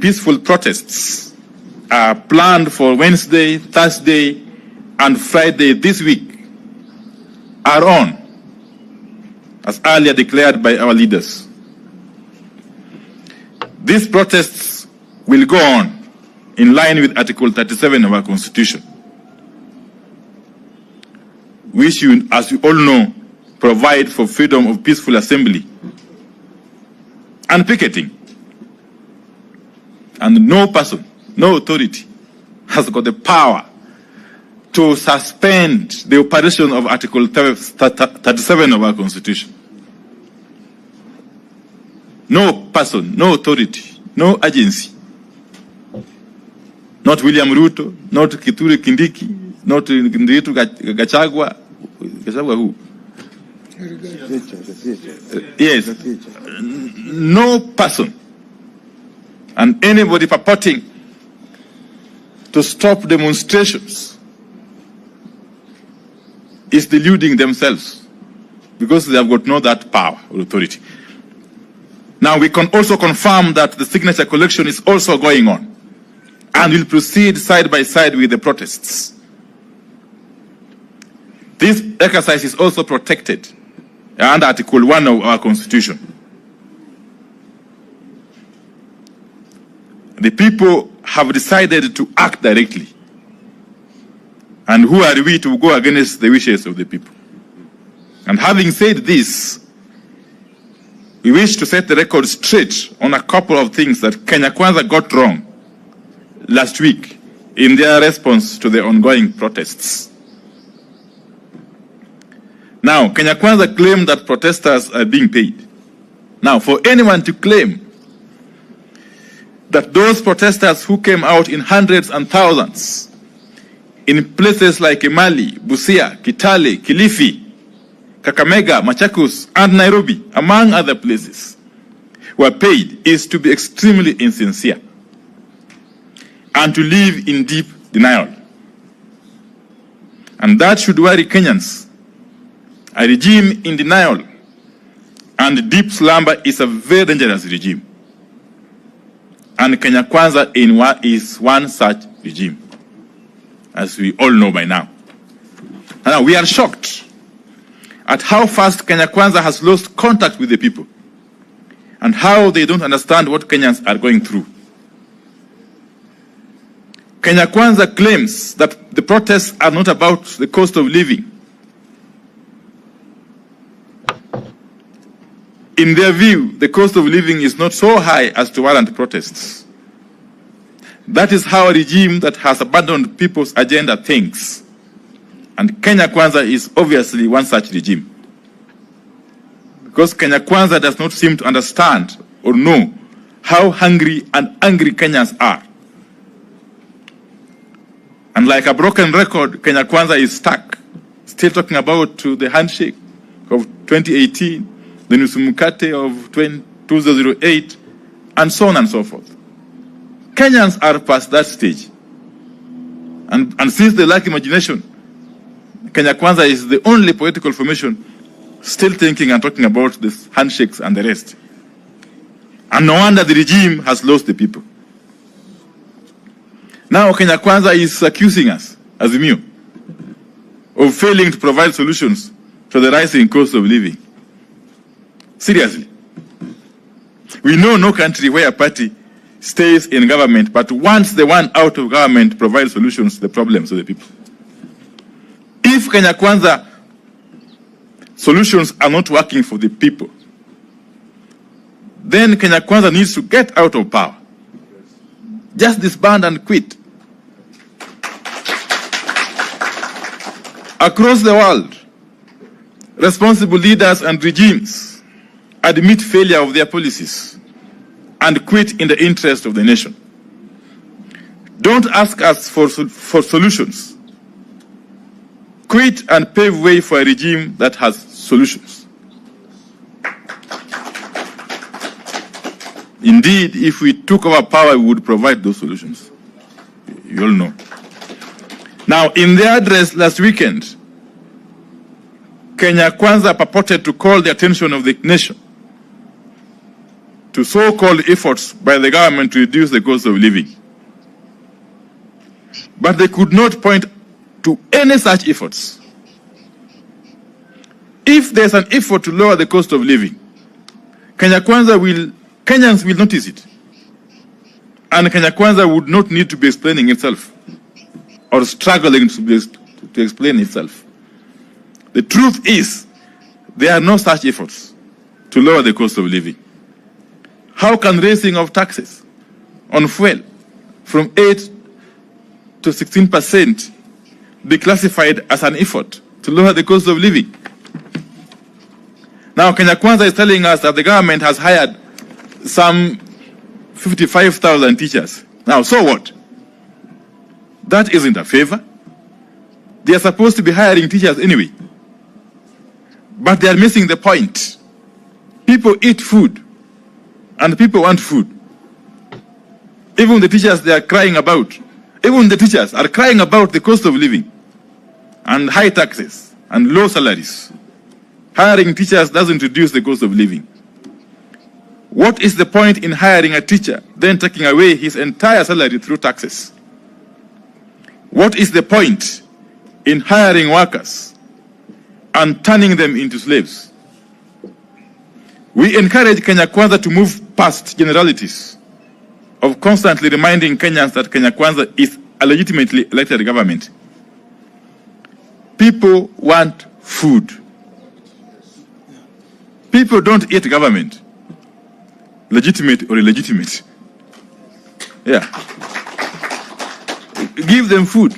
peaceful protests are planned for Wednesday, Thursday, and Friday this week are on, as earlier declared by our leaders. These protests will go on in line with Article 37 of our Constitution, which, as you all know, provide for freedom of peaceful assembly and picketing. And no person, no authority has got the power to suspend the operation of Article 37 of our Constitution. No person, no authority, no agency, not William Ruto, not Kithure Kindiki, not Nderitu Gachagua who? Yes, no person and anybody purporting to stop demonstrations is deluding themselves, because they have got no that power or authority. Now we can also confirm that the signature collection is also going on and will proceed side by side with the protests. This exercise is also protected under Article 1 of our Constitution. The people have decided to act directly. And who are we to go against the wishes of the people? And having said this, we wish to set the record straight on a couple of things that Kenya Kwanza got wrong last week in their response to the ongoing protests. Now, Kenya Kwanza claimed that protesters are being paid. Now, for anyone to claim that those protesters who came out in hundreds and thousands in places like Emali, Busia, Kitale, Kilifi, Kakamega, Machakos, and Nairobi, among other places, were paid is to be extremely insincere and to live in deep denial. And that should worry Kenyans. A regime in denial and deep slumber is a very dangerous regime. And Kenya Kwanza is one such regime, as we all know by now. Now, we are shocked at how fast Kenya Kwanza has lost contact with the people and how they don't understand what Kenyans are going through. Kenya Kwanza claims that the protests are not about the cost of living. In their view, the cost of living is not so high as to warrant protests. That is how a regime that has abandoned people's agenda thinks. And Kenya Kwanza is obviously one such regime. Because Kenya Kwanza does not seem to understand or know how hungry and angry Kenyans are. And like a broken record, Kenya Kwanza is stuck, still talking about the handshake of 2018, the Nusumukate of 2008, and so on and so forth. Kenyans are past that stage. And since they lack imagination, Kenya Kwanza is the only political formation still thinking and talking about these handshakes and the rest. And no wonder the regime has lost the people. Now Kenya Kwanza is accusing us, Azimio, of failing to provide solutions to the rising cost of living. Seriously. We know no country where a party stays in government, but once the one out of government provides solutions to the problems of the people. If Kenya Kwanza solutions are not working for the people, then Kenya Kwanza needs to get out of power. Just disband and quit. Across the world, responsible leaders and regimes admit failure of their policies and quit in the interest of the nation. Don't ask us for solutions. Quit and pave way for a regime that has solutions. Indeed, if we took over power, we would provide those solutions. You all know. Now, in their address last weekend, Kenya Kwanza purported to call the attention of the nation to to so-called efforts by the government to reduce the cost of living. But they could not point to any such efforts. If there's an effort to lower the cost of living, Kenyans will notice it. And Kenya Kwanza would not need to be explaining itself or struggling to explain itself. The truth is, there are no such efforts to lower the cost of living. How can raising of taxes on fuel from 8 to 16% be classified as an effort to lower the cost of living? Now, Kenya Kwanza is telling us that the government has hired some 55,000 teachers. Now, so what? That isn't a favor. They are supposed to be hiring teachers anyway. But they are missing the point. People eat food, and people want food. Even the teachers they are crying about, even the teachers are crying about the cost of living and high taxes and low salaries. Hiring teachers doesn't reduce the cost of living. What is the point in hiring a teacher, then taking away his entire salary through taxes? What is the point in hiring workers and turning them into slaves? We encourage Kenya Kwanza to move past generalities of constantly reminding Kenyans that Kenya Kwanza is a legitimately elected government. People want food. People don't eat government, legitimate or illegitimate. Yeah. Give them food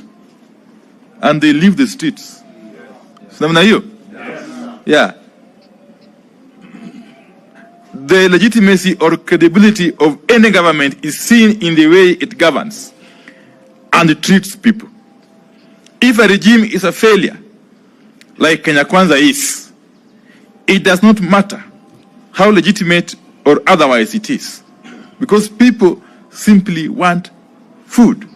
and they leave the streets. Yeah. The legitimacy or credibility of any government is seen in the way it governs and treats people. If a regime is a failure, like Kenya Kwanza is, it does not matter how legitimate or otherwise it is, because people simply want food.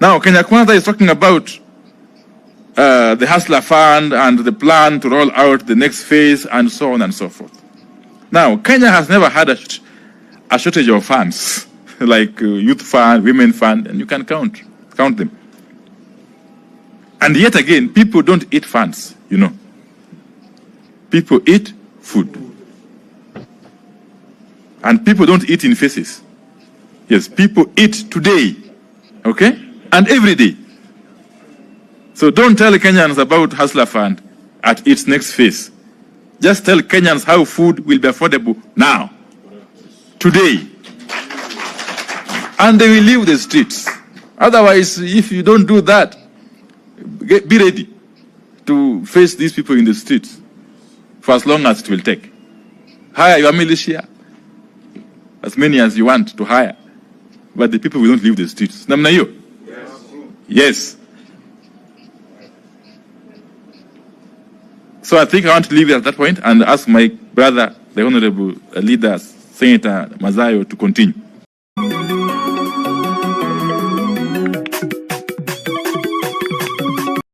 Now, Kenya Kwanza is talking about the Hustler Fund and the plan to roll out the next phase and so on and so forth. Now, Kenya has never had a shortage of funds, like youth fund, women fund, and you can count them. And yet again, people don't eat funds, you know. People eat food. And people don't eat in faces. Yes, people eat today, okay? And every day. So don't tell Kenyans about Hustler Fund at its next phase. Just tell Kenyans how food will be affordable now, today. And they will leave the streets. Otherwise, if you don't do that, be ready to face these people in the streets for as long as it will take. Hire your militia, as many as you want to hire, but the people will not leave the streets. Namna hiyo? Yes. So I think I want to leave it at that point and ask my brother, the Honorable Leader, Senator Mazayo, to continue.